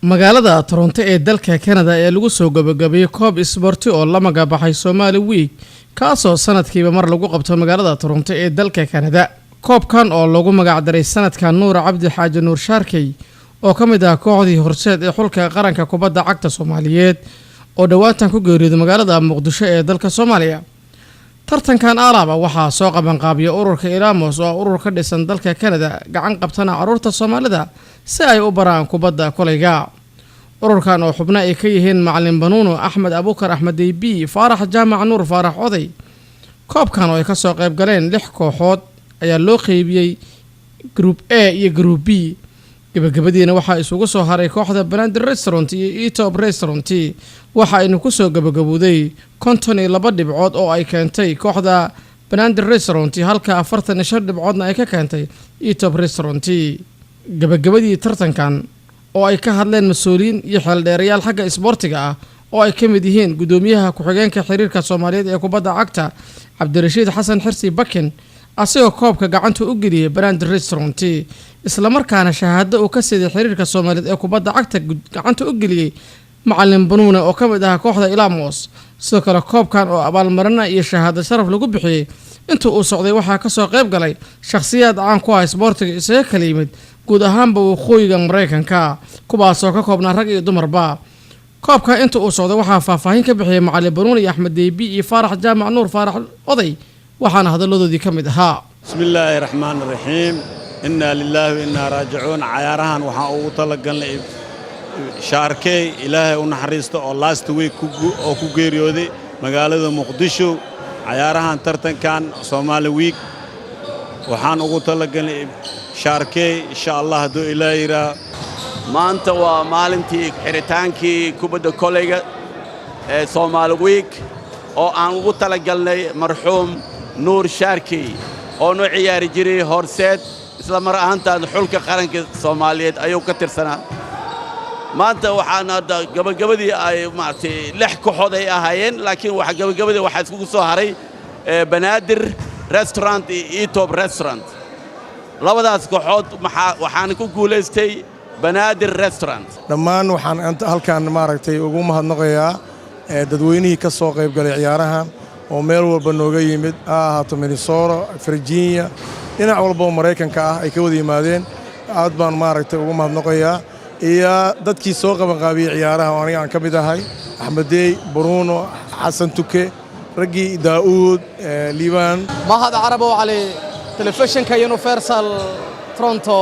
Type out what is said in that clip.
magaalada Toronto ee dalka Canada ee lagu soo gabagabeeyay koob isboorti oo la magacaabay Somali Week kaasoo sanadkiiba mar lagu qabto magaalada Toronto ee dalka Canada. koobkan oo lagu magac daray sanadkan Nuur Cabdi Xaaji Nuur Sharkey oo kamid ah kooxdii horseed ee xulka qaranka kubadda cagta Soomaaliyeed oo dhawaatan ku geeriyooday magaalada Muqdisho ee dalka Soomaaliya. tartankan alaba waxaa soo qaban qaabiya ururka Ilamos oo urur ka dhisan dalka Canada gacan qabtana caruurta Soomaalida si ay u baraan kubadda kolayga. ururkan oo xubna ay ka yihiin macallin Banuuno Axmed Abuukar Axmed Deybi Faarax Jaamac Nuur Faarax Oday. koobkan oo ay ka soo qayb galeen 6 kooxood ayaa loo qaybiyay Group A iyo Group B. gabagabadiina waxa isugu soo haray kooxda Brand Restaurant iyo Etop Restaurant waxa aynu ku soo gabagabowday 52 dhibcood oo ay keentay kooxda Brand Restaurant halka 45 dhibcoodna ay ka keentay Etop Restaurant. gabagabadii tartankan oo ay ka hadleen mas'uuliyiin iyo xeeldheerayaal xagga isboortiga ah oo ay ka mid yihiin gudoomiyaha ku-xigeenka xiriirka Soomaaliyeed ee kubadda cagta Cabdirashiid Xasan Xirsi Bakin asagoo koobka gacanta u geliyay Brand Restaurant isla markaana shahaado uu ka siday xiriirka Soomaaliyeed ee kubadda cagta gacanta u geliyay macallin Banuuno oo ka mid ah kooxda Ilamos. sidoo kale koobkan oo abaalmarina iyo shahaado sharaf lagu bixiyay inta uu socday waxaa ka soo qayb galay shakhsiyaad caan ku ah isboortiga isaga kala yimid guud ahaanba waqooyiga Mareykanka kuwaasoo ka koobnaa rag iyo dumarba. koobka inta uu socday waxaa faahfaahin ka bixiyay macallin Banuuno iyo Axmed Deybi iyo Faarax Jaamac Nuur Faarax Oday waxaana hadaladoodii ka mid ahaa. bismillaahi raxmaani raxiim inna lillahi wa inna raajicuun. cayaarahan waxaan ugu talagalnay Sharkey ilaahay u naxariisto oo last week oo ku geeriyooday magaalada Muqdisho. cayaarahan tartankan Somali Week waxaan ugu talagalnay Sharkey insha Allah haduu ilaahay yira. maanta waa maalintii xiritaankii kubadda kolayga ee Somali Week oo aan ugu talagalnay marxuum Nuur Sharkey oo noo ciyaari jiray horseed isla mar ahaantaana xulka qaranka Soomaaliyeed ayuu ka tirsanaa. maanta waxaan hadda gabagabadii ay maartay 6 kooxood ay ahaayeen laakiin waxa gabagabadii waxa isku soo haray Banaadir Restaurant iyo Etop Restaurant. labadaas kooxood waxaan ku guuleystay Banaadir Restaurant. dhammaan waxaan halkaan maaragtay ugu mahadnaqayaa dadweynihii ka soo qayb galay ciyaarahan oo meel walba nooga yimid ahaato Minnesota, Virginia, dhinac walba oo Mareykanka ah ay ka wada yimaadeen. aad baan maaragtay ugu mahadnaqayaa iyo dadkii soo qaban qaabiyay ciyaaraha oo aniga aan ka mid ahay Axmed Dey, Bruno, Xasan Tuke, Ragi Daoud, Liban. mahad Arabo Ali, Television ka Universal Toronto.